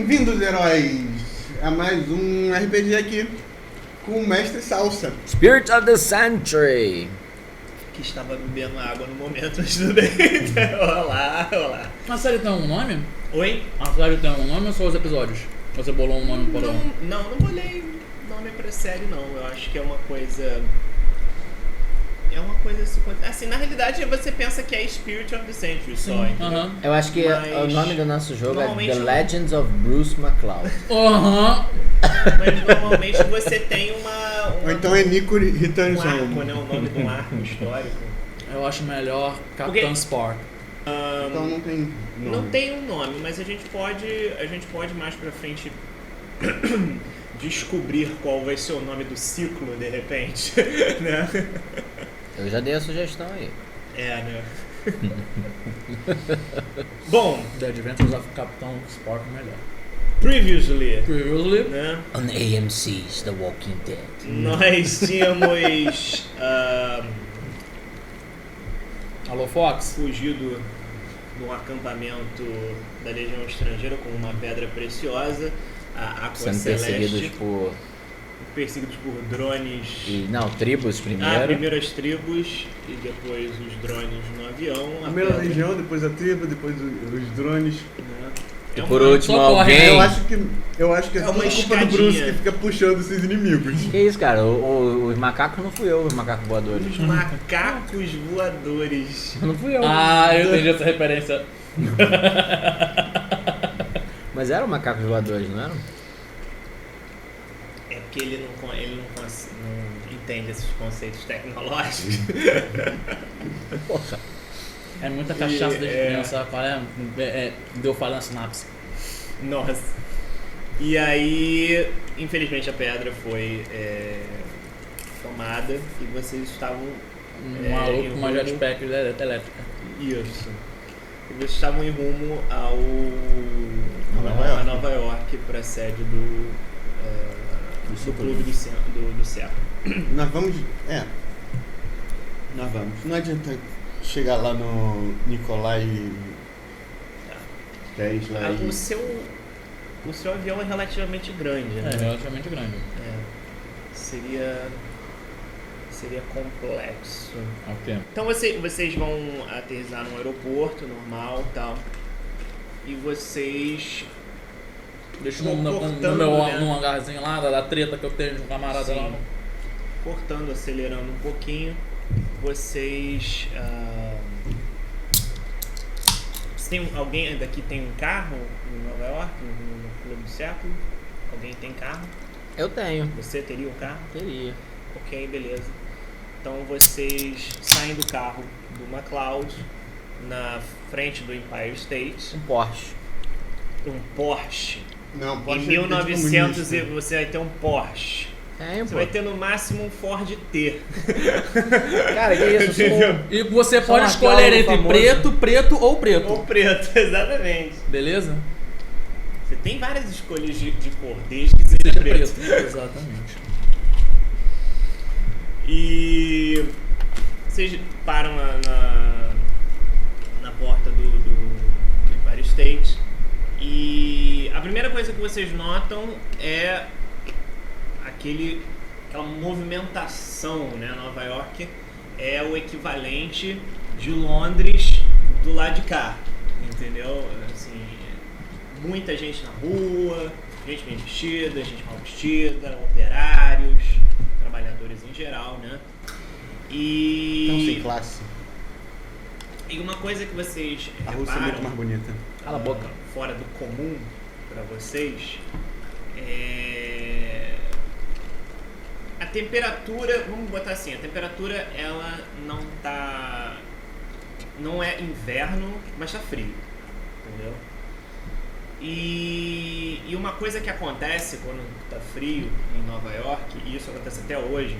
Bem-vindos, heróis, a mais um RPG aqui com o Mestre Salsa. Spirit of the Century. Que estava bebendo água no momento, mas tudo bem. Olá. A série tem um nome? Oi? A série tem um nome ou só os episódios? Você bolou um nome para Não bolei nome pra série, não. Eu acho que é uma coisa... assim, na realidade você pensa que é Spirit of the Century só, entendeu? Eu acho que Mas o nome do nosso jogo é normalmente The Legends of Bruce McCloud. Mas normalmente você tem uma Ou então é Nico um Ritanson. arco, né? O nome de um arco histórico. Eu acho melhor Capitão Spark. Então não tem nome. Não tem um nome, mas a gente pode mais pra frente descobrir qual vai ser o nome do ciclo, de repente, né? Eu já dei a sugestão aí. Né? Bom, The Adventures of Capitão Spark é melhor. previously, né? On AMC's The Walking Dead. Nós tínhamos Alô, Fox? fugido de um acampamento da Legião Estrangeira com uma pedra preciosa, a Aqua Sendo perseguidos Celeste, perseguidos por drones. Tribos primeiro. Primeiro as tribos e depois os drones no avião. Primeiro a legião, depois a tribo, depois os drones. Né? E por último só corre, alguém... Eu acho que é É tudo uma culpa do escadinha. Bruce que fica puxando esses inimigos. Que isso, cara? Os macacos não fui eu, os macacos voadores. Os macacos voadores. Não fui eu. Eu entendi essa referência. Mas eram macacos voadores, não eram? É porque ele não entende esses conceitos tecnológicos. Porra. É muita cachaça desde criança, deu falha na sinapse. Nossa. E aí, infelizmente a pedra foi tomada e vocês estavam Um maluco com uma em rumo- jetpack elétrica. Isso. E vocês estavam em rumo Nova York. a Nova York para sede do Clube do Século. Nós vamos. Nós vamos. Não adianta chegar lá no Nikolai Tesla e... O seu avião é relativamente grande, né? É relativamente grande. Seria complexo. Ok. Então vocês vão aterrissar no aeroporto normal e tal. E vocês... Deixa Vou no cortando, meu né? num hangarzinho lá, da treta que eu tenho de um camarada Sim. lá. cortando, acelerando um pouquinho, vocês... alguém daqui tem um carro em Nova York, no Clube do Século? Alguém tem carro? Eu tenho. Você teria um carro? Teria. Ok, beleza. Então vocês saem do carro do McCloud na frente do Empire State. Um Porsche. Um Porsche. Não, Em pode 1900 você vai ter um Porsche. Tem, Você pô. vai ter no máximo um Ford T. Cara, que isso? Eu sou- E você Só pode um escolher arqueólogo entre famoso. preto ou preto. Ou preto, exatamente. Beleza? Você tem várias escolhas de cor, desde que seja preto. Exatamente. E vocês param na porta do Empire State. E a primeira coisa que vocês notam é aquela movimentação, né? Nova York é o equivalente de Londres do lado de cá, entendeu? Assim, muita gente na rua, gente bem vestida, gente mal vestida, operários, trabalhadores em geral, né? Então, sem classe. E uma coisa que vocês A Rússia é muito reparam, mais bonita. Cala a boca. fora do comum para vocês, a temperatura, vamos botar assim, a temperatura ela não é inverno, mas tá frio, entendeu? E uma coisa que acontece quando tá frio em Nova York, e isso acontece até hoje,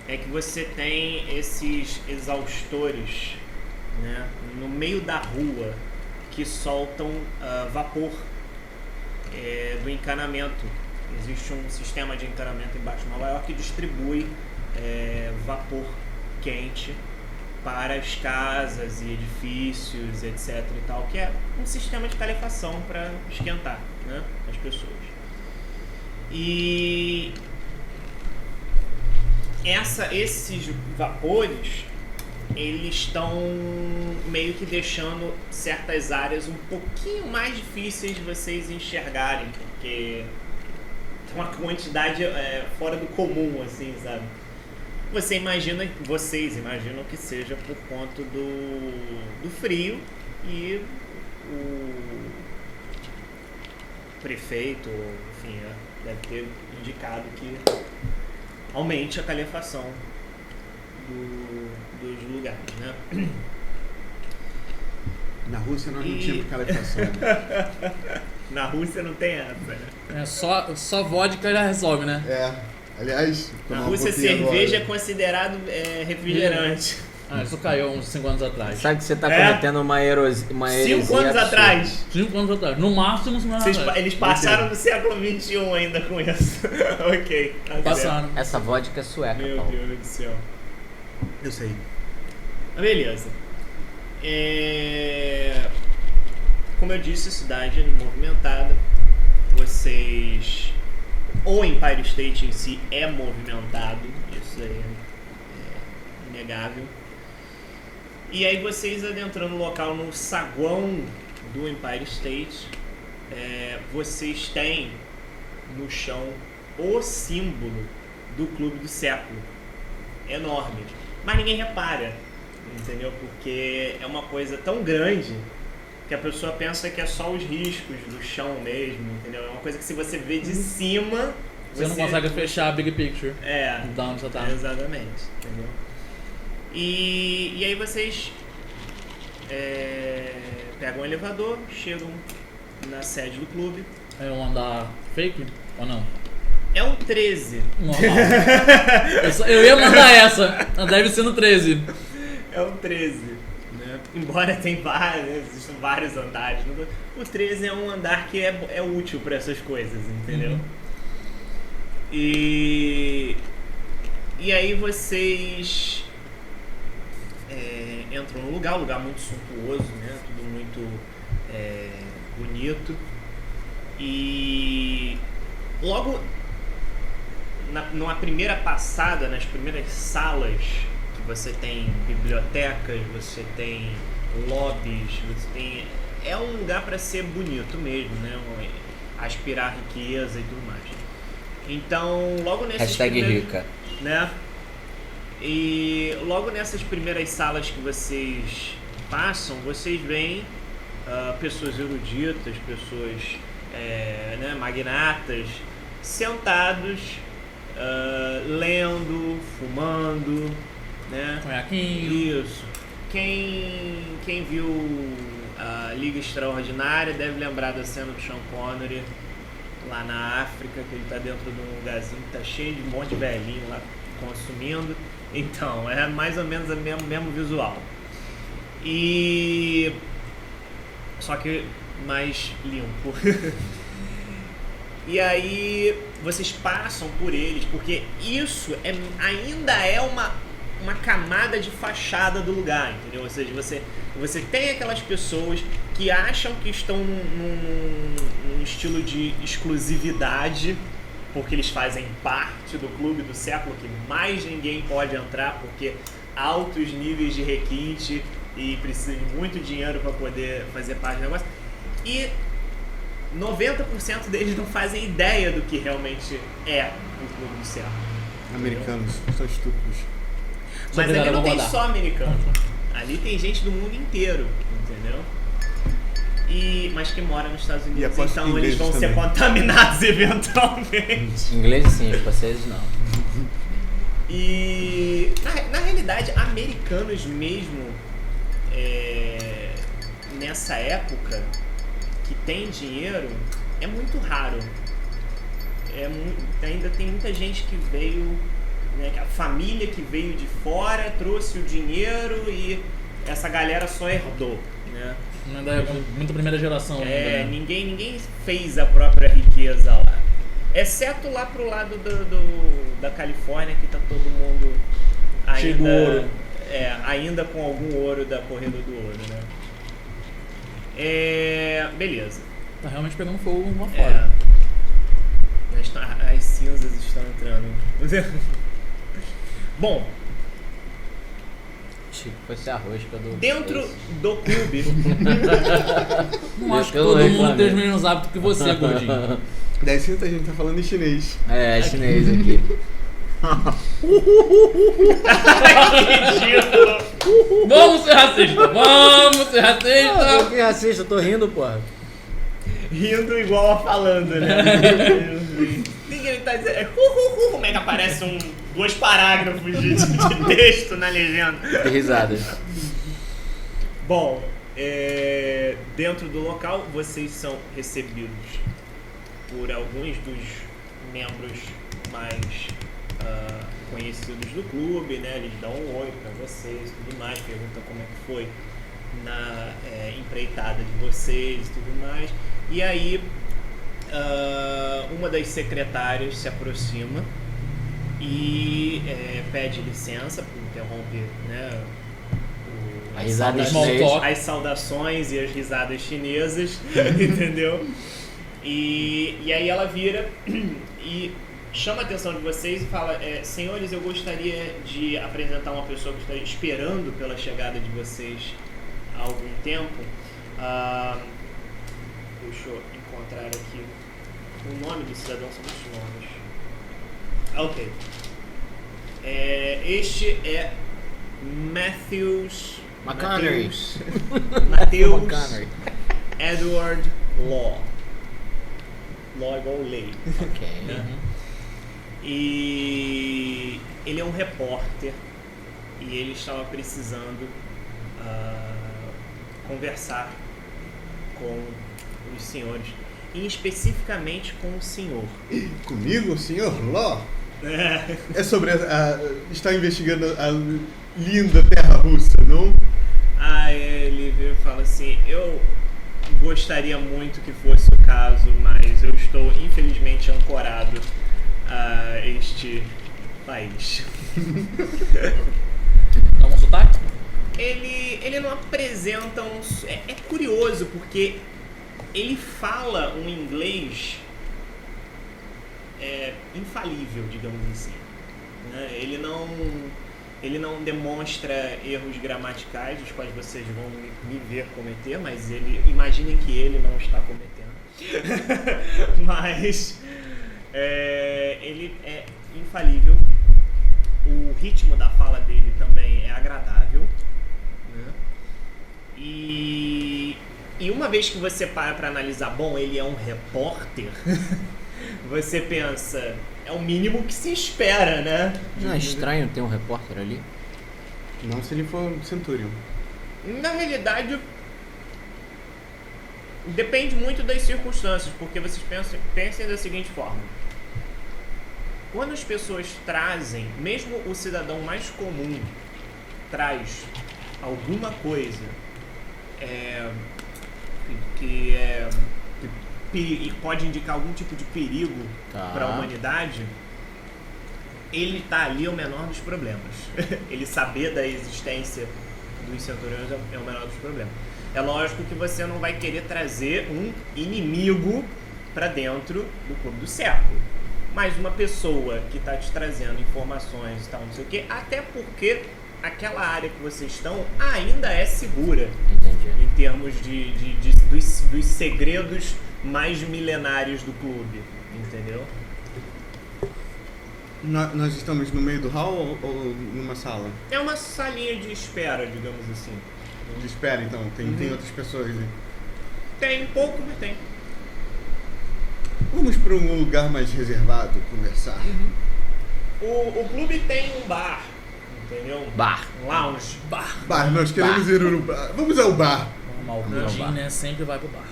é que você tem esses exaustores, né, no meio da rua que soltam vapor do encanamento. Existe um sistema de encanamento embaixo de Nova York que distribui vapor quente para as casas e edifícios, etc. e tal, que é um sistema de calefação para esquentar. né, as pessoas. E esses vapores, eles estão meio que deixando certas áreas um pouquinho mais difíceis de vocês enxergarem, porque tem uma quantidade fora do comum, assim, sabe? Vocês imaginam que seja por conta do frio, e o prefeito, enfim, deve ter indicado que aumente a calefação dos lugares, né? Na Rússia nós não tínhamos calefação. Na Rússia não tem essa, né? Só vodka já resolve, né? Na Aliás, tomar Rússia cerveja é considerado refrigerante. Isso caiu uns 5 anos atrás. Sabe que você tá cometendo uma heresia 5 anos atrás. 5 anos atrás. No máximo, 5 anos atrás. Eles passaram no século XXI ainda com isso. Ok. Passaram. Essa vodka é sueca, Meu Paulo. Deus do céu. Eu sei. Beleza. Como eu disse, a cidade é movimentada. O Empire State em si é movimentado. Isso aí é inegável. E aí vocês adentrando o local no saguão do Empire State, vocês têm no chão o símbolo do Clube do Século. Enorme. Mas ninguém repara, entendeu? Porque é uma coisa tão grande que a pessoa pensa que é só os riscos do chão mesmo, entendeu? É uma coisa que se você vê de cima... Você não consegue fechar a big picture. Então você tá... Exatamente, entendeu? E aí vocês pegam um elevador, chegam na sede do clube. É um andar fake ou não? É um 13. Normal. eu ia mandar essa. Deve ser no 13. É um 13. Né? Embora existam vários andares. O 13 é um andar que é útil para essas coisas, entendeu? E aí vocês entram no lugar, um lugar muito suntuoso, né? Tudo muito bonito. E logo numa primeira passada, nas primeiras salas, que você tem bibliotecas, você tem lobbies, é um lugar para ser bonito mesmo, né? Aspirar riqueza e tudo mais. Então, logo nesses #rica. Né? E logo nessas primeiras salas que vocês passam, vocês veem pessoas eruditas, pessoas magnatas, sentados, lendo, fumando, né? Conhaquinho. Isso. Quem viu a Liga Extraordinária deve lembrar da cena do Sean Connery lá na África, que ele tá dentro de um lugarzinho que tá cheio de um monte de velhinho lá consumindo. Então, é mais ou menos o mesmo visual. E só que mais limpo. E aí vocês passam por eles, porque isso ainda é uma camada de fachada do lugar, entendeu? Ou seja, você tem aquelas pessoas que acham que estão num estilo de exclusividade, porque eles fazem parte do Clube do Século, que mais ninguém pode entrar, porque altos níveis de requinte e precisa de muito dinheiro para poder fazer parte do negócio. E 90% deles não fazem ideia do que realmente é o Clube do Século. Americanos são estúpidos. Mas ali não tem só americano. Ali tem gente do mundo inteiro, entendeu? Mas que mora nos Estados Unidos, então eles vão ser contaminados eventualmente. Ingleses sim, escoceses não. E na realidade, americanos mesmo, nessa época, que tem dinheiro, é muito raro. Ainda tem muita gente que veio, né, a família que veio de fora trouxe o dinheiro e essa galera só herdou, né? Ainda é muita primeira geração. Né? Ninguém fez a própria riqueza lá. Exceto lá pro lado da Califórnia, que tá todo mundo ainda, ouro. Ainda com algum ouro da corrida do ouro, né? Beleza. Tá realmente pegando fogo lá fora. As cinzas estão entrando. Bom, Achei que fosse a rosca do... dentro do clube, Não acho que Eu todo não mundo reclamei. tem os mesmos hábitos que você, gordinho. 10 a gente tá falando em chinês. É chinês aqui. Vamos ser racistas! Vamos ser Eu racistas! que racista, eu tô rindo, porra. rindo igual a falando, né? Ninguém tá dizendo. Como é que aparece dois parágrafos de texto na legenda? Que risada. Bom, dentro do local vocês são recebidos por alguns dos membros mais conhecidos do clube, né? Eles dão um oi pra vocês e tudo mais, perguntam como é que foi na empreitada de vocês e tudo mais. E aí uma das secretárias se aproxima e pede licença, interrompe, né, A risada Small chinês. talk. as saudações e as risadas chinesas, entendeu? E aí ela vira e chama a atenção de vocês e fala: senhores, eu gostaria de apresentar uma pessoa que está esperando pela chegada de vocês há algum tempo. Deixa eu encontrar aqui o nome do cidadão, são muitos nomes. Ok. Este é Matthews McConaughey. Matthews McConaughey. Edward Law. Law igual lei. Ok. E ele é um repórter e ele estava precisando conversar com os senhores, e especificamente com o senhor. Comigo, senhor Ló? É sobre está investigando a linda terra russa, não? Aí ele vira e fala assim: eu gostaria muito que fosse o caso, mas eu estou infelizmente ancorado a este país. Dá um sotaque? Ele não apresenta um... É curioso, porque ele fala um inglês infalível, digamos assim, né? Ele não demonstra erros gramaticais, os quais vocês vão me ver cometer, mas imaginem que ele não está cometendo. Mas ele é infalível. O ritmo da fala dele também é agradável, né? E uma vez que você para analisar, bom, ele é um repórter, você pensa, é o mínimo que se espera, né? Não é estranho ter um repórter ali? Não se ele for Centurion. Na realidade, depende muito das circunstâncias, porque vocês pensem da seguinte forma: quando as pessoas trazem, mesmo o cidadão mais comum traz alguma coisa que pode indicar algum tipo de perigo para a humanidade, ele está ali é o menor dos problemas. Ele saber da existência dos centuriões é o menor dos problemas. É lógico que você não vai querer trazer um inimigo para dentro do clube do século, mas uma pessoa que está te trazendo informações e tal, não sei o quê, até porque aquela área que vocês estão ainda é segura. Entendi. Em termos dos segredos mais milenários do clube, entendeu? Nós estamos no meio do hall ou numa sala? É uma salinha de espera, digamos assim. De espera, então. Tem outras pessoas ali. Tem pouco, mas tem. Vamos para um lugar mais reservado conversar. O clube tem um bar, entendeu? Bar. Um lounge. Bar, nós queremos ir no bar. Vamos ao bar. Normal, o gordinho, né? Sempre vai pro bar.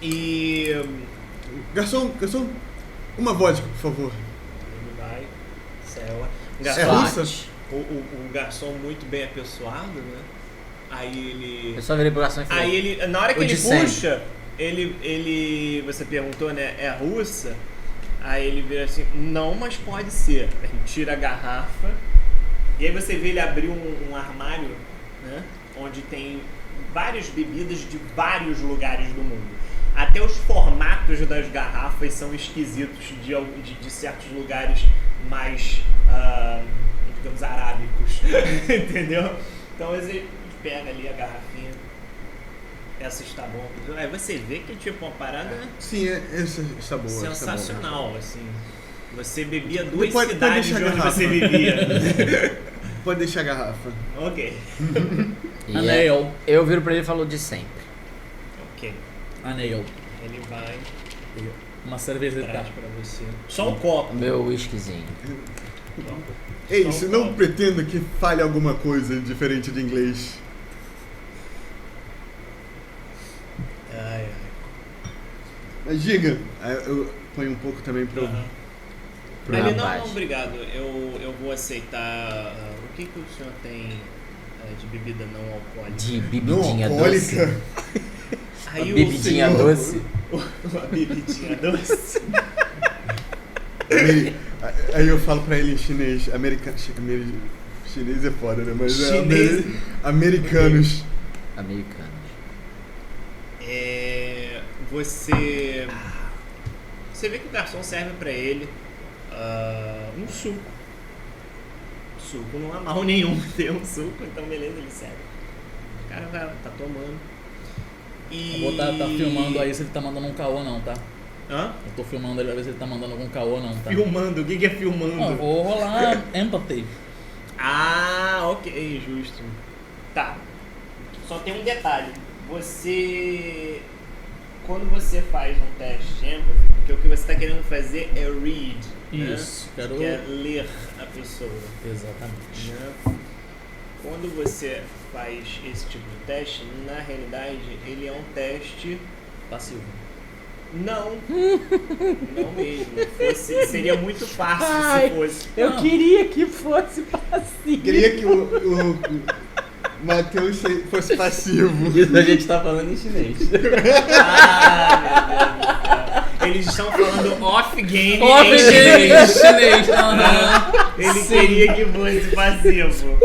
E Garçom, uma vodka, por favor. ele vai, cela. É russa? O garçom muito bem apessoado, né? Aí ele... Eu só virei pro garçom e falei: Aí ele, na hora que O ele de sempre. puxa, ele, você perguntou, né, é russa? Aí ele vira assim, não, mas pode ser. Ele tira a garrafa, e aí você vê ele abrir um armário, né, onde tem várias bebidas de vários lugares do mundo. Até os formatos das garrafas são esquisitos de certos lugares mais, digamos, arábicos. Entendeu? Então a gente pega ali a garrafinha. Essa está bom. Aí você vê que tipo uma parada Sim, essa está boa. sensacional, assim. Você bebia duas Pode cidades de deixar a onde garrafa. você vivia. Pode deixar a garrafa. Ok. E Anel. eu viro pra ele e falo de sempre. Ok. Anel. Ele vai Uma cervejeta. atrás pra você. Só um copo. Meu whiskyzinho. Ei, Só um não copo. pretenda que fale alguma coisa diferente de inglês. Ai, Mas diga, eu ponho um pouco também pra eu... Aham. Pro Ele, não, rapaz. obrigado. Eu vou aceitar. O que o senhor tem de bebida não alcoólica? De Não bebidinha doce. alcoólica. Aí Bebidinha senhor- doce. Uma bebidinha doce. Aí eu falo pra ele em chinês, chinês é foda, né? Mas Chinês. Americanos. Americanos. Você vê que o garçom serve pra ele um suco. Suco não há mal nenhum ter um suco, então beleza, ele serve. O cara tá tomando. E... Eu vou tá filmando aí se ele tá mandando um caô não, tá? Hã? Eu tô filmando ele pra ver se ele tá mandando algum caô não, tá? Filmando, o que é filmando? Não, eu vou rolar empathy. Ah, ok, justo. Tá. Só tem um detalhe. Quando você faz um teste de empathy, porque o que você está querendo fazer é read. Isso, né? quero... Que é ler a pessoa. Exatamente. Né? Quando você faz esse tipo de teste, na realidade, ele é um teste... Passivo. Não. Não mesmo. Seria muito fácil Ai, se fosse. Eu Não. queria que fosse passivo. Queria que o Matheus fosse passivo. Isso a gente tá falando em chinês. Ah, meu Deus do céu. Eles estão falando off-game Off em game chinês. chinês, aham. Ele queria que fosse passivo.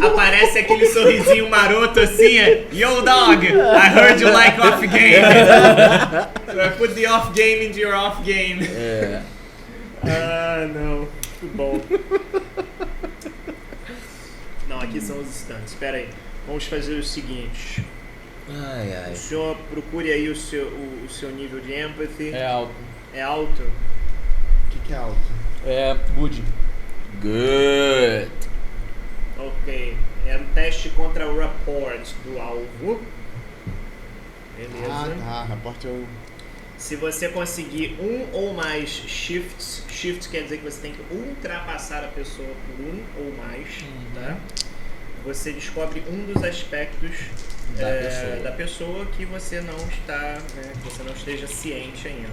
Aparece aquele sorrisinho maroto assim, Yo dog, I heard you like off game. So I put the off game into your off game. É. Ah, não. Muito bom. Não, aqui são os stands. Espera aí. Vamos fazer o seguinte. Ai, O senhor procure aí o seu nível de empathy. É alto. É alto? O que é alto? É good. Good. Ok. É um teste contra o rapport do alvo. Beleza. Raporte é o... Se você conseguir um ou mais shifts quer dizer que você tem que ultrapassar a pessoa por um ou mais, tá? Você descobre um dos aspectos da pessoa que você não está, né, que você não esteja ciente ainda.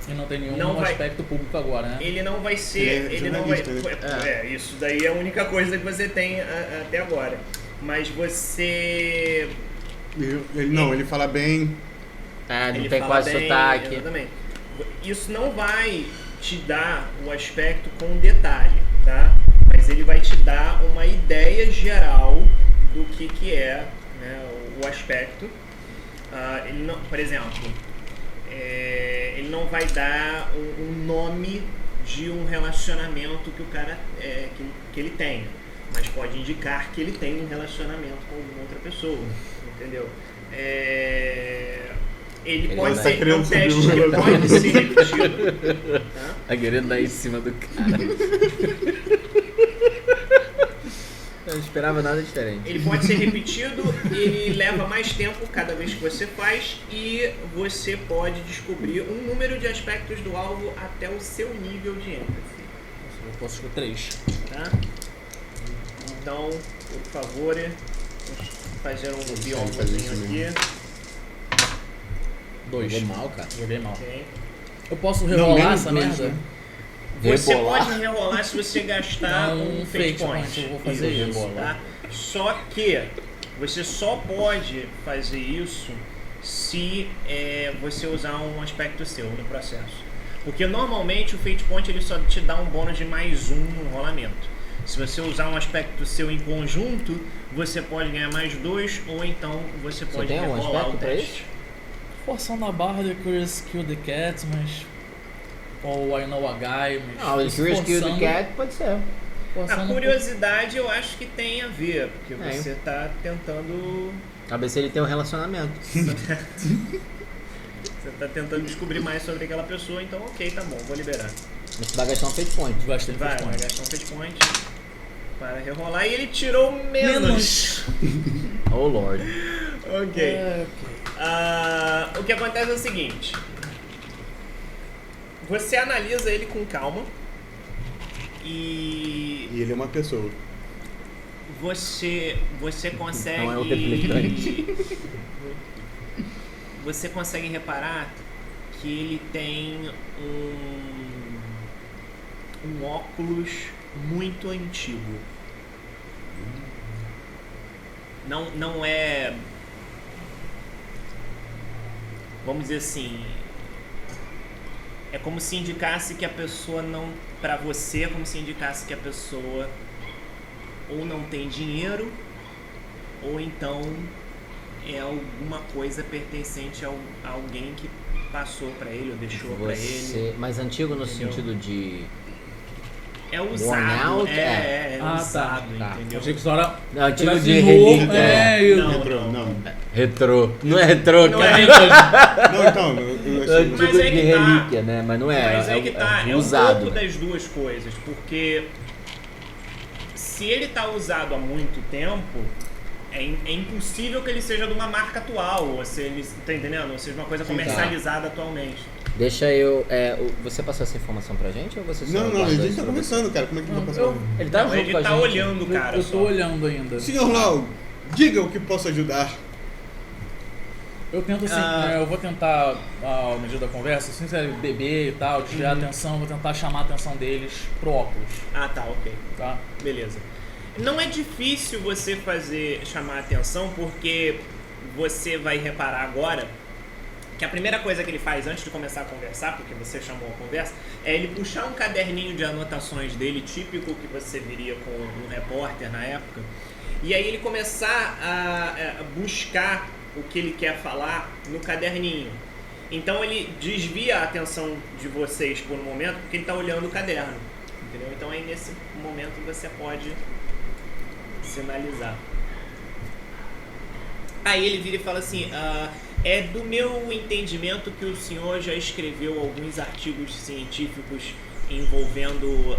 E não tem nenhum Não vai- aspecto público agora, né? Ele não vai ser, Ele é ele não vai, jornalista, isso daí é a única coisa que você tem até agora. Mas você Ele fala bem. É, não Ele tem fala quase bem, sotaque. Exatamente. Isso não vai te dar o aspecto com detalhe, tá? Mas ele vai te dar uma ideia geral do que é, né, o aspecto. Ele não, por exemplo, ele não vai dar um nome de um relacionamento que o cara que ele tenha, mas pode indicar que ele tem um relacionamento com alguma outra pessoa, entendeu? Ele pode tá ser querendo um teste saber o que pode ser repetido, tá? Tá querendo dar em cima do cara. Eu não esperava nada diferente. Ele pode ser repetido, ele leva mais tempo cada vez que você faz e você pode descobrir um número de aspectos do alvo até o seu nível de empathy, Eu posso escolher 3. tá? Então, por favor, vamos fazer um biômozinho aqui. 2. Jogou mal, cara. Joguei mal. Ok. Eu posso Não, rerolar menos essa 2, merda? né? Você Rebolar. pode rerolar se você gastar Dá um fate point. Eu vou fazer isso. Tá? Só que você só pode fazer isso se você usar um aspecto seu no processo. Porque normalmente o fate point ele só te dá um bônus de mais um no rolamento. Se você usar um aspecto seu em conjunto, você pode ganhar mais 2, ou então você pode tem algum rerolar o aspecto pra teste. Forçando a barra de Curious Kill the Cat, mas... Ou I Know a Guy, mas... Não, o Curious Kill the Cat pode ser. A curiosidade eu acho que tem a ver, porque você tá tentando... Saber se ele tem um relacionamento. Você tá tentando descobrir mais sobre aquela pessoa, então ok, tá bom, vou liberar. Você vai gastar um fate point. Gastei Vai gastar um fate point para rerolar e ele tirou menos. Oh Lord. Ok. O que acontece é o seguinte. Você analisa ele com calma e ele é uma pessoa. Você consegue... Não é o replicante. Você consegue reparar que ele tem um óculos muito antigo. Não é... Vamos dizer assim... É como se indicasse que a pessoa não... Pra você, é como se indicasse que a pessoa ou não tem dinheiro, ou então é alguma coisa pertencente a alguém que passou pra ele ou deixou pra ele. Mas antigo no Entendeu? sentido de... É Worn usado, out? é Ah, usado, tá. entendeu? Achei que só era... Não, antigo tivesse de novo, relíquia. Não. Retrô. Não é retrô, Não cara. é, Não, então, eu achei... Antigo Mas é de que tá. relíquia, né? Mas não é. Mas é que tá, é um usado. pouco das duas coisas, porque se ele tá usado há muito tempo, é impossível que ele seja de uma marca atual, ou se ele, tá entendendo? Ou seja, uma coisa comercializada atualmente. Deixa eu... você passou essa informação pra gente ou você só Não, guardou a gente isso tá pra você? conversando, cara. Como é que não tá passando? Ele tá Não, junto ele com a tá gente. olhando, cara. Eu só. tô olhando ainda. Senhor Lau, diga o que posso ajudar. Eu tento assim, eu vou tentar, ao medida da conversa, assim, se beber e tal, desviar a atenção, vou tentar chamar a atenção deles pro óculos, Ah, tá, ok. tá? Beleza. Não é difícil você chamar a atenção, porque você vai reparar agora que a primeira coisa que ele faz antes de começar a conversar, porque você chamou a conversa, é ele puxar um caderninho de anotações dele, típico que você viria com um repórter na época, e aí ele começar a buscar o que ele quer falar no caderninho. Então ele desvia a atenção de vocês por um momento, porque ele está olhando o caderno, entendeu? Então aí nesse momento você pode sinalizar. Aí ele vira e fala assim, é do meu entendimento que o senhor já escreveu alguns artigos científicos envolvendo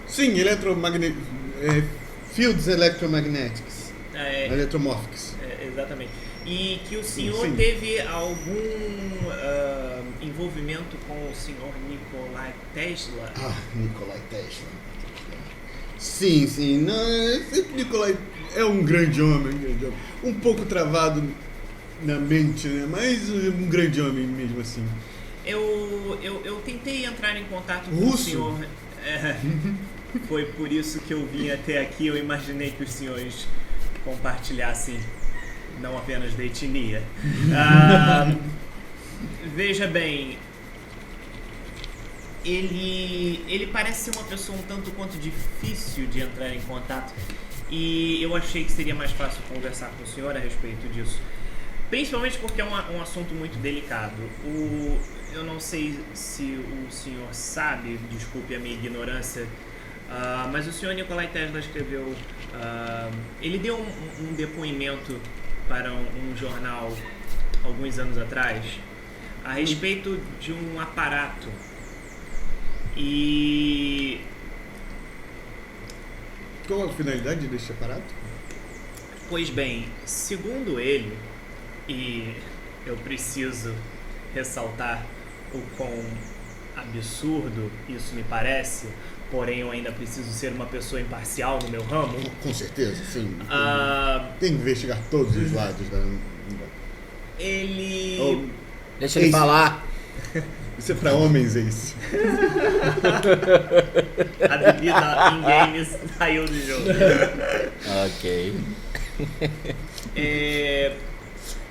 Sim, fields electromagnetics. Eletromórficos. Exatamente. E que o senhor Sim. teve algum envolvimento com o senhor Nikolai Tesla? Nikolai Tesla. Sim. Nikolai é um grande homem. Um pouco travado na mente, né? Mas um grande homem mesmo assim. Eu tentei entrar em contato com Russo? o senhor. Foi por isso que eu vim até aqui. Eu imaginei que os senhores compartilhassem não apenas da etnia. Veja bem, ele parece ser uma pessoa um tanto quanto difícil de entrar em contato, e eu achei que seria mais fácil conversar com o senhor a respeito disso, principalmente porque é um assunto muito delicado. Eu não sei se o senhor sabe, desculpe a minha ignorância, mas o senhor Nikolai Tesla escreveu, ele deu um depoimento para um jornal alguns anos atrás a respeito de um aparato, e Qual a finalidade deste aparato? pois bem, segundo ele, e eu preciso ressaltar o quão absurdo isso me parece, porém eu ainda preciso ser uma pessoa imparcial no meu ramo. Com certeza, sim. Tem que investigar todos os lados. Ele... Deixa ele falar. Isso é pra homens, é isso. A bebida em games saiu do jogo. Ok.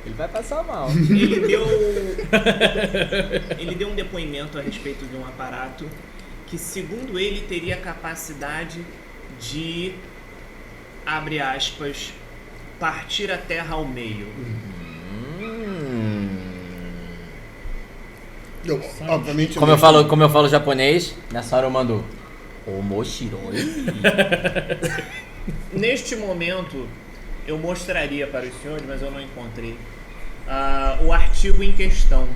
Ele vai passar mal. Ele deu um depoimento a respeito de um aparato que, segundo ele, teria capacidade de, abre aspas, partir a terra ao meio. Obviamente. Como eu falo japonês, nessa hora eu mando Omoshiroi. Neste momento, eu mostraria para os senhores, mas eu não encontrei. O artigo em questão,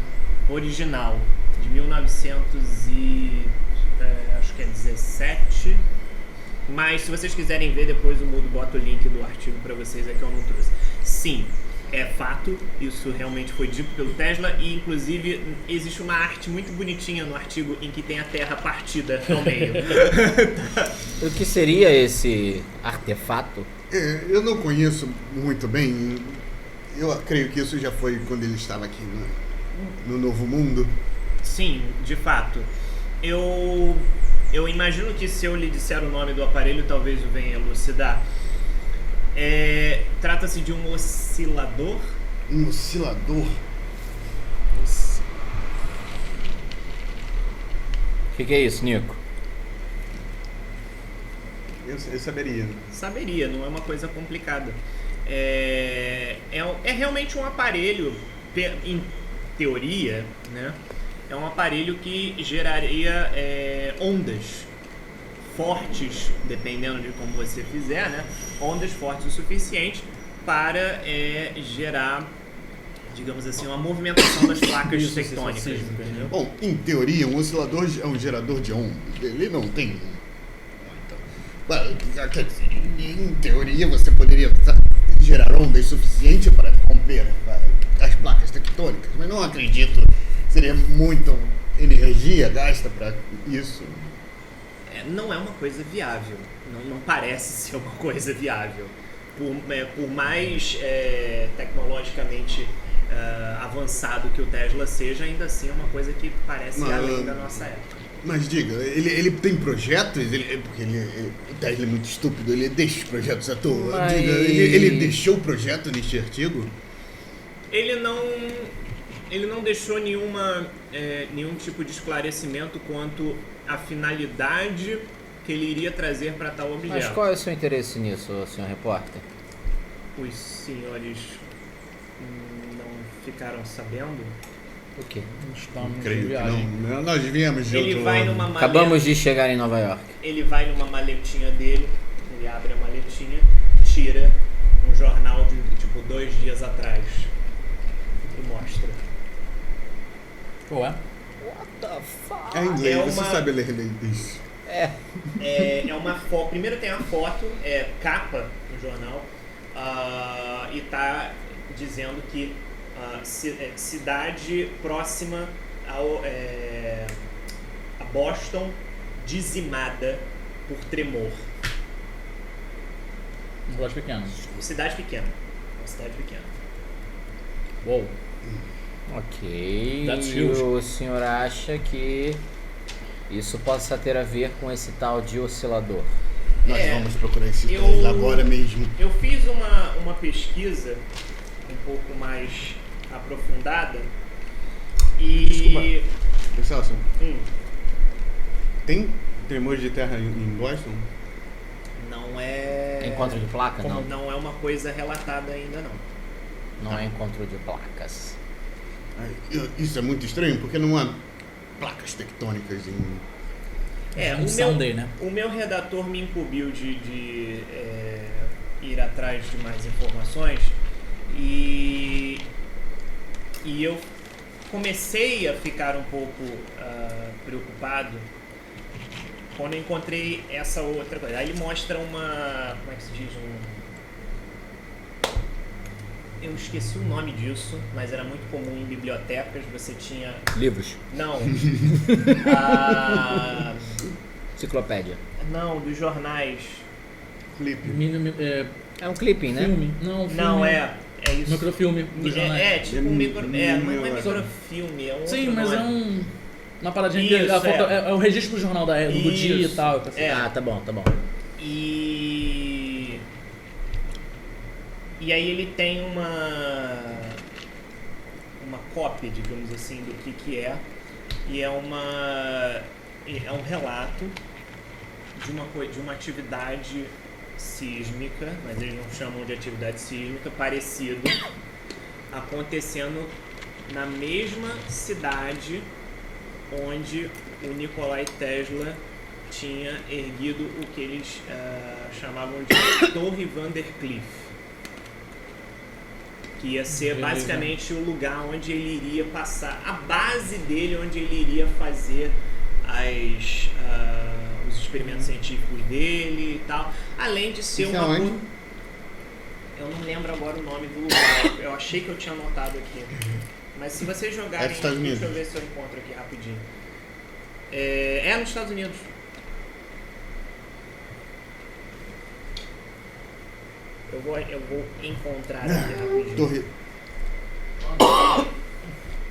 original, de 1917. Mas se vocês quiserem ver, depois o Mudo bota o link do artigo para vocês, é que eu não trouxe. Sim, é fato, isso realmente foi dito pelo Tesla e inclusive existe uma arte muito bonitinha no artigo em que tem a Terra partida ao meio. O que seria esse artefato? Eu não conheço muito bem. Eu creio que isso já foi quando ele estava aqui no Novo Mundo. Sim, de fato. Eu imagino que se eu lhe disser o nome do aparelho, talvez o venha elucidar. Trata-se de um oscilador. Um oscilador? O que é isso, Nico? Eu saberia. Saberia, não é uma coisa complicada. É realmente um aparelho, em teoria, né? É um aparelho que geraria ondas fortes, dependendo de como você fizer, né? Ondas fortes o suficiente para gerar, digamos assim, uma movimentação das placas tectônicas. Entendeu? Bom, em teoria, um oscilador é um gerador de ondas. Ele não tem. Quer dizer, em teoria, você poderia gerar ondas suficientes para romper as placas tectônicas, mas não acredito. Seria muita energia gasta para isso. Não é uma coisa viável. Não parece ser uma coisa viável. Por mais tecnologicamente avançado que o Tesla seja, ainda assim é uma coisa que parece além da nossa época. Mas diga, ele tem projetos? Porque o Tesla é muito estúpido, ele deixa os projetos à toa. Mas... Diga, ele deixou o projeto neste artigo? Ele não deixou nenhum tipo de esclarecimento quanto à finalidade que ele iria trazer para tal objeto. Mas qual é o seu interesse nisso, senhor repórter? Os senhores não ficaram sabendo? O quê? Estamos Creio de que viagem. não. Nós viemos de Ele outro vai lado. numa maleta, Acabamos de chegar em Nova York. ele vai numa maletinha dele, ele abre a maletinha, tira um jornal de tipo 2 dias atrás e mostra. Ué? É em inglês, É você uma- sabe ler isso. É uma foto. Primeiro tem a foto, capa no jornal, e tá dizendo que cidade próxima a Boston dizimada por tremor. Um loja pequeno. Cidade pequena. Uma cidade pequena. Uou. Ok. That's E huge. o senhor acha que isso possa ter a ver com esse tal de oscilador? Nós vamos procurar esse eu- trem agora mesmo. Eu fiz uma pesquisa um pouco mais aprofundada e... Celso, Hum, tem tremor de terra em Boston? não é... Encontro de placa? Não. Não é uma coisa relatada ainda, não. Não é encontro de placas. Isso é muito estranho, porque não há placas tectônicas em... Um Sunday, né? O meu redator me incumbiu de ir atrás de mais informações e eu comecei a ficar um pouco preocupado quando eu encontrei essa outra coisa. Aí ele mostra uma... como é que se diz? Eu esqueci o nome disso, mas era muito comum em bibliotecas. Você tinha... Livros. Não. Enciclopédia. Não, dos jornais. Clipe. É um clipping, né? Filme. Não, filme. Não, é isso. Microfilme dos jornais. Tipo um micro... não é eu acho. microfilme, é um Sim, outro mas nome. uma paradinha Isso, que a foto, é o registro do jornal do dia e Isso. tal. Ah, tá bom. E aí ele tem cópia, digamos assim, do que é. E é um relato de uma atividade sísmica, mas eles não chamam de atividade sísmica, parecido, acontecendo na mesma cidade onde o Nikolai Tesla tinha erguido o que eles chamavam de Torre Vandercliff, que ia ser basicamente o lugar onde ele iria passar, a base dele, onde ele iria fazer os experimentos científicos dele e tal, além de ser Isso uma... é onde? Eu não lembro agora o nome do lugar, eu achei que eu tinha anotado aqui. Mas se vocês jogarem, dos Estados Unidos. deixa eu ver se eu encontro aqui rapidinho. É nos Estados Unidos. Eu vou encontrar aqui rapidinho. Torre.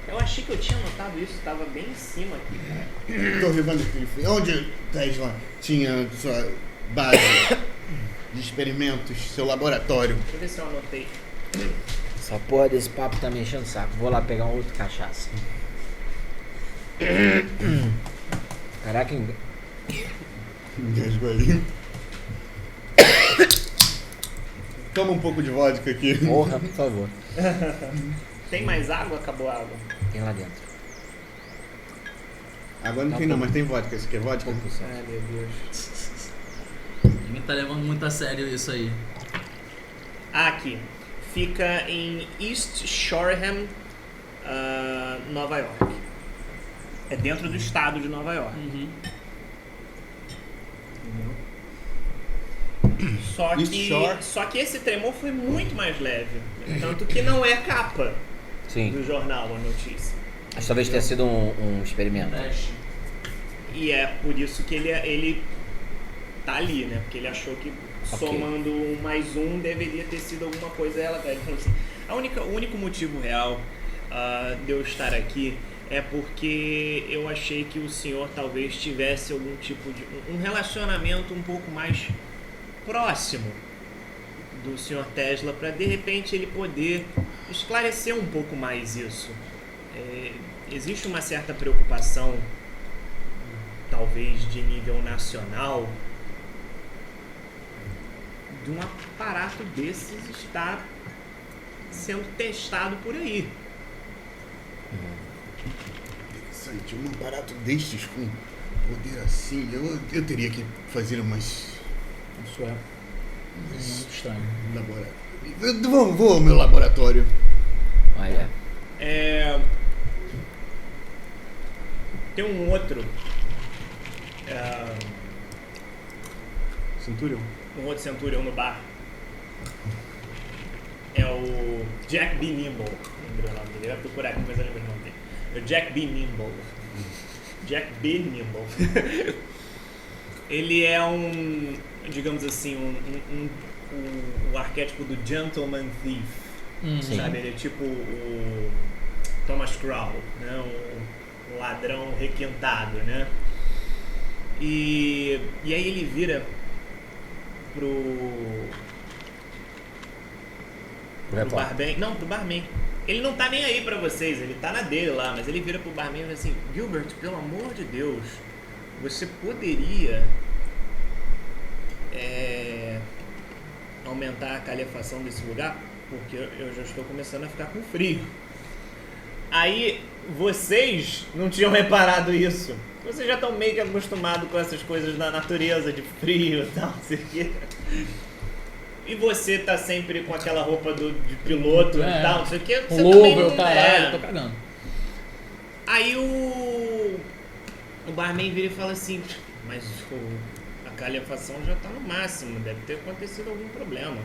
Eu achei que eu tinha anotado isso, estava bem em cima aqui, cara. Torre Vandercliff. Onde Tesla tinha sua base de experimentos, seu laboratório. Deixa eu ver se eu anotei. Essa porra desse papo tá me enchendo o saco. Vou lá pegar um outro cachaça. Caraca, Engasgou aí. Toma um pouco de vodka aqui. porra, por favor. Tem mais água? Acabou a água. Tem lá dentro. Agora não Tá tem não, bom. mas tem vodka. Você quer vodka? Ai, meu Deus. Ninguém tá levando muito a sério isso aí. Aqui. Fica em East Shoreham, Nova York. É dentro do estado de Nova York. Só que esse tremor foi muito mais leve. Tanto que não é capa Sim. do jornal a notícia. Mas talvez tenha sido um experimento. E é por isso que ele tá ali, né? Porque ele achou que somando um mais um deveria ter sido alguma coisa. Ele falou assim, o único motivo real de eu estar aqui é porque eu achei que o senhor talvez tivesse algum tipo de um relacionamento um pouco mais próximo do senhor Tesla, para de repente ele poder esclarecer um pouco mais isso. Existe uma certa preocupação, talvez de nível nacional, de um aparato desses estar sendo testado por aí. Interessante, um aparato destes com poder assim, eu teria que fazer umas Isso é muito estranho. laboratório. Eu vou ao meu laboratório. Olha. Tem um outro Centurion? um outro Centurion no bar. É o Jack B. Nimble. Lembrei o nome dele. Eu ia procurar aqui, mas eu lembro o nome dele. É o Jack B. Nimble. Jack B. Nimble. Ele é digamos assim, o arquétipo do gentleman thief. Sim. Sabe? Ele é tipo o Thomas Crowe, né? Um ladrão requintado, né? E aí ele vira pro barman. Não, pro barman. Ele não tá nem aí pra vocês, ele tá na dele lá, mas ele vira pro barman e fala assim, Gilbert, pelo amor de Deus, você poderia aumentar a calefação desse lugar? Porque eu já estou começando a ficar com frio. Aí, vocês não tinham reparado isso. Vocês já estão meio que acostumados com essas coisas da natureza, de frio e tal, não sei o quê. E você tá sempre com aquela roupa de piloto e tal, não sei o quê. Você também Louvo, não caralho, tô cagando. Aí o barman vira e fala assim, mas a calefação já tá no máximo, deve ter acontecido algum problema.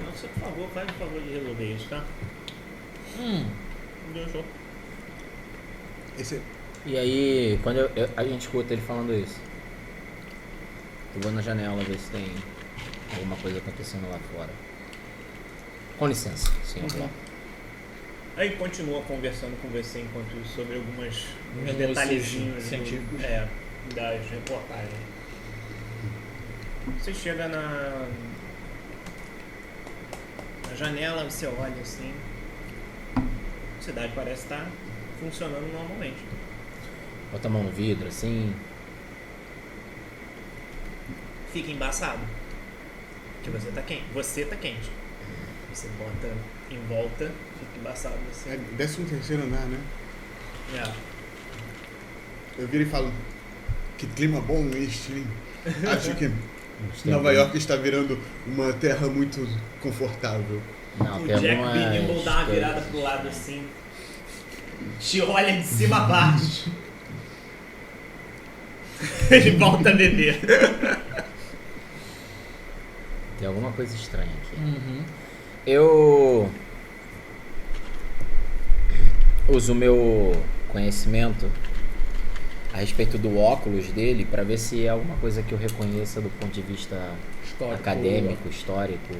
Não, você, por favor, faz o favor de resolver isso, tá? Deixou. E aí, quando a gente escuta ele falando isso, eu vou na janela ver se tem alguma coisa acontecendo lá fora. Com licença, senhor. Aí continua conversando com você enquanto isso sobre alguns Minúcias detalhezinhos científicos. das reportagens. Você chega Na janela você olha assim, a cidade parece estar funcionando normalmente. Bota a mão no vidro, assim. Fica embaçado. Porque você tá quente. Você bota em volta, fica embaçado assim. É 13º andar, né? É. Eu viro e falo, que clima bom este, hein? Acho que Tem Nova algum- York está virando uma terra muito confortável. Não, O tem Jack algumas Binible dá uma coisas. virada pro lado assim. Te olha de cima a baixo. Ele volta a beber. Tem alguma coisa estranha aqui. Uhum. Eu uso o meu conhecimento a respeito do óculos dele para ver se é alguma coisa que eu reconheça do ponto de vista Histórico. acadêmico, histórico.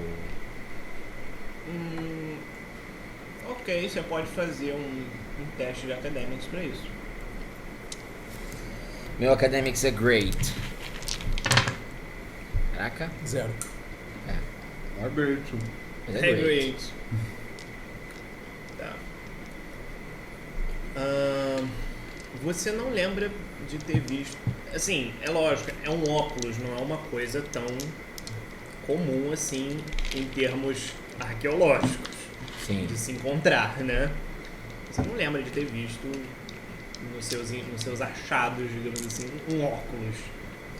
Ok, você pode fazer um teste de academics pra isso. Meu academics é great. Caraca, 0. Alberto. mas é great. Great. Tá. Você não lembra de ter visto. Assim, é lógico, é um óculos, não é uma coisa tão comum assim em termos arqueológicos Sim. de se encontrar, né? Você não lembra de ter visto nos seus achados, digamos assim, um óculos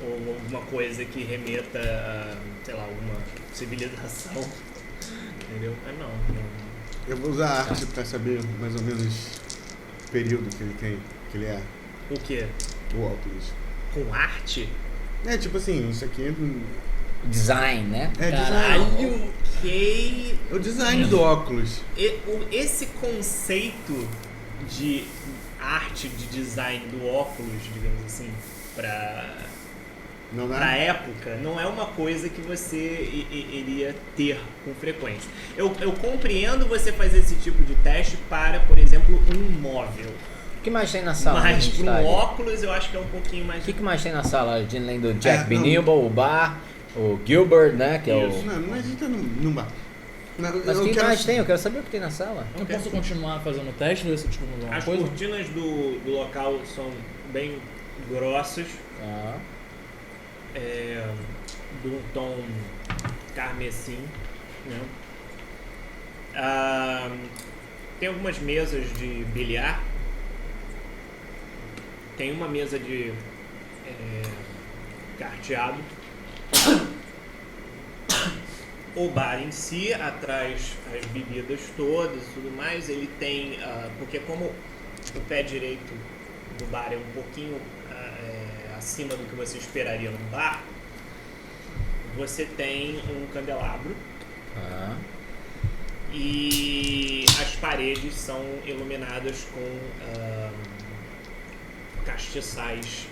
ou alguma coisa que remeta a, sei lá, alguma civilização, entendeu? Mas não. Eu vou usar a arte pra saber mais ou menos o período que ele tem, que ele é, O quê? o óculos. Com arte? É, tipo assim, isso aqui Design, né? é design. Caralho, ok. O design do óculos. Esse conceito de arte, de design do óculos, digamos assim, pra Não pra é? época, não é uma coisa que você iria ter com frequência. Eu compreendo você fazer esse tipo de teste para, por exemplo, um móvel. O que mais tem na sala? Mas onde a gente para tá um ali? óculos eu acho que é um pouquinho mais... O que mais tem na sala? De além do Jack É, Binible, o bar, o Gilbert, né? Que é Isso. o... Não, mas a gente tá num bar. Não, Mas eu o que quero- mais tem? Eu quero saber o que tem na sala. Eu Ok. posso continuar fazendo o teste, ver se eu descubro alguma As coisa? cortinas do local são bem grossas, Tá. de um tom carmesim, né? Tem algumas mesas de bilhar. Tem uma mesa de carteado. O bar em si, atrás as bebidas todas e tudo mais, ele tem, porque como o pé direito do bar é um pouquinho acima do que você esperaria num bar, você tem um candelabro Tá. e as paredes são iluminadas com castiçais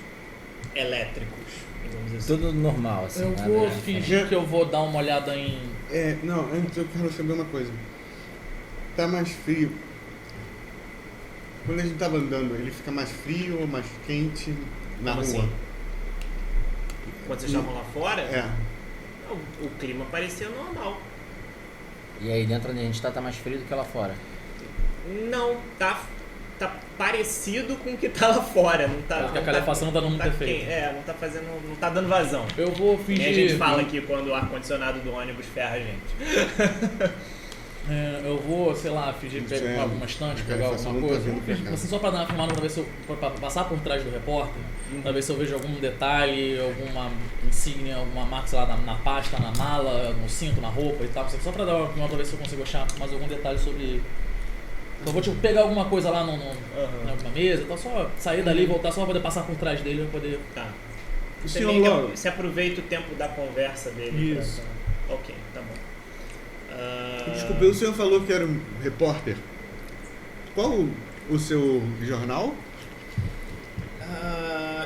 elétricos, digamos assim. Tudo normal, assim. Eu nada vou diferente. fingir que eu vou dar uma olhada em... Não, antes eu quero saber uma coisa. Tá mais frio. Quando a gente tava andando, ele fica mais frio ou mais quente na Como rua? assim? Quando vocês estavam lá fora, É. o clima parecia normal. E aí dentro onde a gente tá mais frio do que lá fora. Não, tá parecido com o que tá lá fora. Não tá, Acho que a não calefação tá dando muito efeito. não tá não tá dando vazão. Eu vou E fingir... a gente fala aqui quando o ar-condicionado do ônibus ferra a gente. Eu vou, sei lá, fingir Isso pegar é- alguma estante, a pegar calefação alguma não tá coisa. vindo pra Fingir, cá. assim, só pra dar uma filmada pra ver se eu... pra passar por trás do repórter, pra ver se eu vejo algum detalhe, alguma insígnia, alguma marca, sei lá, na pasta, na mala, no cinto, na roupa e tal. Só pra dar uma filmada pra ver se eu consigo achar mais algum detalhe sobre ele. Então eu vou tipo, pegar alguma coisa lá em alguma mesa e tal, só sair dali e voltar só pra poder passar por trás dele pra poder... Tá. O Você senhor meio que Log, você aproveita o tempo da conversa dele. Isso. Ok, tá bom. desculpa, o senhor falou que era um repórter. Qual o seu jornal?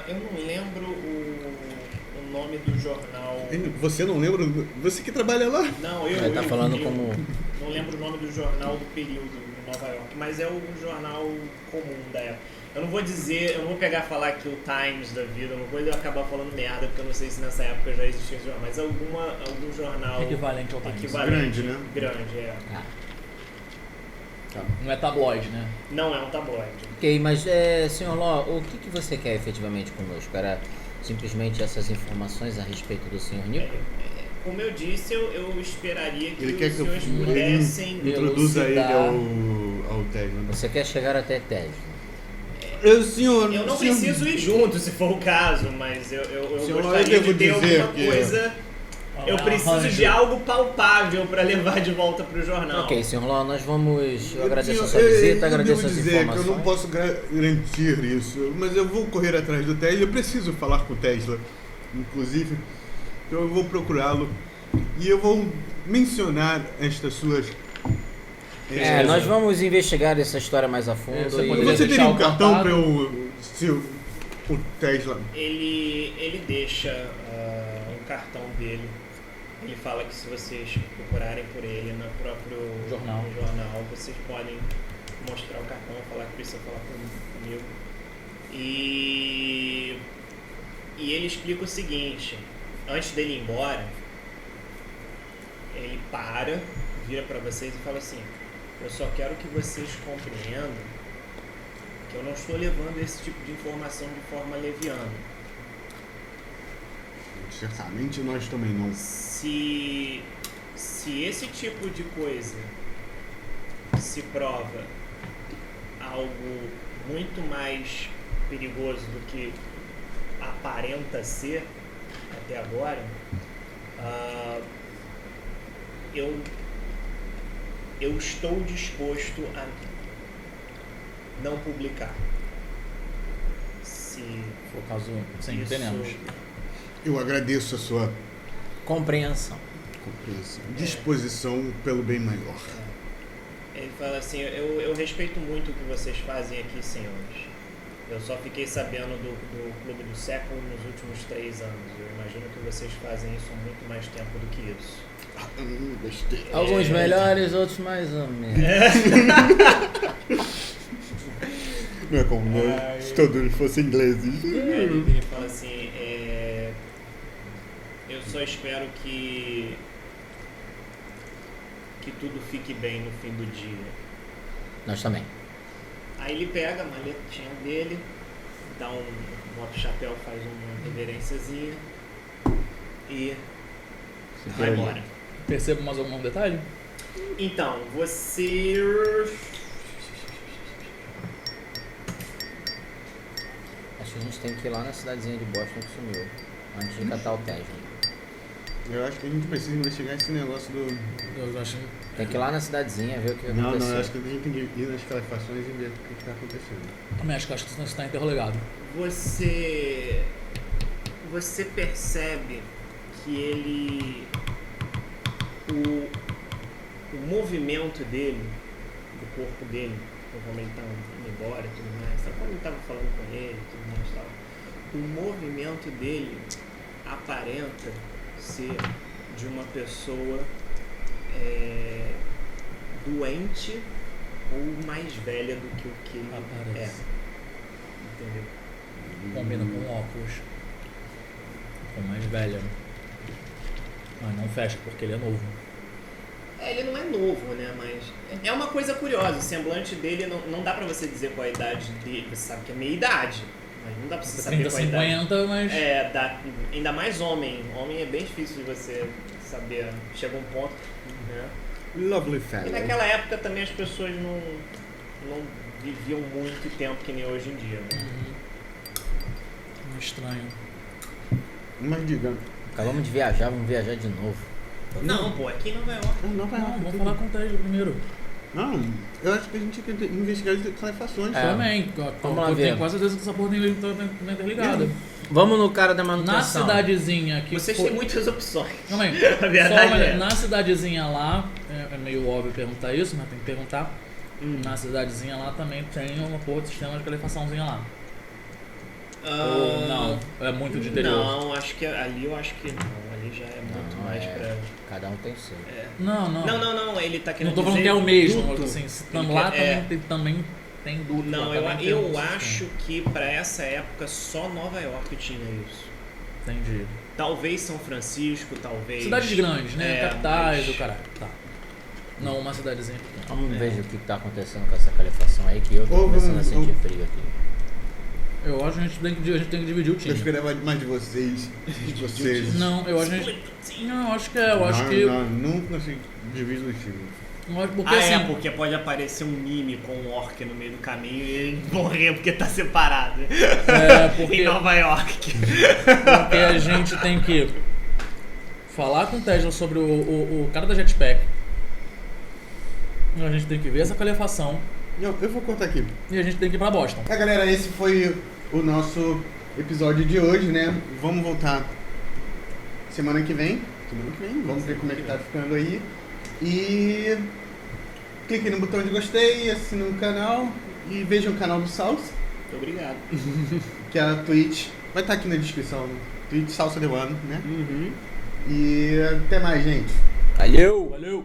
Eu não lembro o nome do jornal. Você não lembra? Você que trabalha lá? Não, Ele tá falando eu como... não lembro o nome do jornal do período. Nova York, mas é um jornal comum da época. Eu não vou dizer, eu não vou pegar e falar que o Times da vida, uma coisa, eu acabar falando merda, porque eu não sei se nessa época já existia esse jornal, mas algum jornal Equivalente ao Times. Grande, né? Grande, é. Não é tabloide, né? Não é um tabloide. Ok, mas senhor Ló, o que você quer efetivamente conosco? Era simplesmente essas informações a respeito do senhor Nico? Como eu disse, eu esperaria que Ele os quer que eu senhores pudessem... introduza ele elucidar. ao Tesla. Você quer chegar até Tesla? Senhor, Eu não preciso ir junto, se for o caso, mas eu Senhor, gostaria eu devo de ter dizer alguma que- coisa... Eu preciso de algo palpável para levar de volta pro jornal. Ok, senhor Ló, nós vamos... Eu agradeço a Senhor, sua visita, eu agradeço devo as dizer informações. que eu não posso garantir isso, mas eu vou correr atrás do Tesla, eu preciso falar com o Tesla, inclusive, então eu vou procurá-lo e eu vou mencionar estas suas... Nós vamos investigar essa história mais a fundo. Você e- poderia Você teria deixar um o cartão contato? para eu... Se o Tesla... Ele deixa um cartão dele. Ele fala que se vocês procurarem por ele no próprio Jornal. jornal, vocês podem mostrar o cartão, falar que precisa falar comigo. E ele explica o seguinte: antes dele ir embora, ele vira para vocês e fala assim: eu só quero que vocês compreendam que eu não estou levando esse tipo de informação de forma leviana. Certamente nós também não. Se esse tipo de coisa se prova algo muito mais perigoso do que aparenta ser até agora, eu estou disposto a não publicar. Se For caso, sim, isso- entendemos. Eu agradeço a sua Compreensão. compreensão, disposição pelo bem maior. Ele fala assim: eu respeito muito o que vocês fazem aqui, senhores. Eu só fiquei sabendo do Clube do Século nos últimos 3 anos. Eu imagino que vocês fazem isso há muito mais tempo do que isso. Besteira. Alguns melhores, outros mais ou menos. Não é como se todos fossem ingleses. Ele fala assim: eu só espero que tudo fique bem no fim do dia. Nós também. Aí ele pega a maletinha dele, dá bota o chapéu, faz uma reverênciazinha e vai embora. Percebo mais algum detalhe? Então, você... Acho que a gente tem que ir lá na cidadezinha de Boston que sumiu. Antes de catar o Tesla. Eu acho que a gente precisa investigar esse negócio do... Eu acho Tem que ir lá na cidadezinha ver o que Não, aconteceu. eu acho que a gente tem que ir nas calefações e ver o que está acontecendo. também acho que isso está interrogado. Você percebe que ele... O movimento dele, do corpo dele, conforme ele estava indo embora e tudo mais, sabe quando ele estava falando com ele e tudo mais, tal, o movimento dele aparenta ser de uma pessoa doente ou mais velha do que o que ele Aparece. Entendeu? Combina com óculos. Com mais velha. Mas não fecha porque ele é novo. Ele não é novo, né? Mas é uma coisa curiosa. O semblante dele não dá pra você dizer qual a idade dele. Você sabe que é meia idade, mas não dá pra você saber 30, qual a idade. 50, mas... Ainda mais homem. Homem é bem difícil de você saber. Chega um ponto, né? Lovely E fellow. naquela época também as pessoas não viviam muito tempo que nem hoje em dia. Né? Estranho. Mas diga... Acabamos de viajar, vamos viajar de novo. Não, pô, aqui em Nova York. Não, vai lá. Não, vamos falar com o Tesla primeiro. Não, eu acho que a gente tem que investigar as calefações. É. Também. Vamos lá Eu ver. tenho quase certeza que essa porra tem interligada. Vamos no cara da Na manutenção. cidadezinha que Vocês foi... têm muitas opções. Calma aí. A verdade é. Na cidadezinha lá, é meio óbvio perguntar isso, mas tem que perguntar. Na cidadezinha lá também tem uma porra de sistema de calefaçãozinha lá. Ou não? É muito de interior? Não, acho que ali eu acho que não. Ali já é muito Não, mais pra. Cada um tem o seu. Não. Não, ele tá querendo Não tô falando dizer que é o mesmo, duto. mas assim, se Ele lá quer- também tem duto. Não, lá, também eu tem um acho sistema. que pra essa época só Nova York tinha isso. Entendi. Talvez São Francisco, talvez. Cidades grandes, né? É, Capitais, mas- o caralho. Tá. Não, uma cidadezinha pequena. Vamos ver o que tá acontecendo com essa calefação aí, que eu tô Ou começando a vamos- sentir frio aqui. Eu acho que a gente tem que dividir o Eu time. esperava mais de vocês. De vocês. Não, eu acho que a gente... Não, eu acho que é. Eu acho não, que... Não, nunca se divide o time. eu acho porque Ah, assim... porque pode aparecer um mime com um orc no meio do caminho e ele morrer porque tá separado. É, porque... Em Nova York. Porque a gente tem que falar com o Tesla sobre o cara da Jetpack. A gente tem que ver essa calefação. Não, eu vou cortar aqui. E a gente tem que ir pra Boston. Galera, esse foi o nosso episódio de hoje, né? Vamos voltar semana que vem. Vamos ver como é que tá ficando aí. E clique no botão de gostei, assine o canal e veja o canal do Salsa, Muito obrigado. que é a Twitch. Vai estar aqui na descrição, né? Twitch Salsa The One, né? Uhum. E até mais, gente. Valeu! Valeu!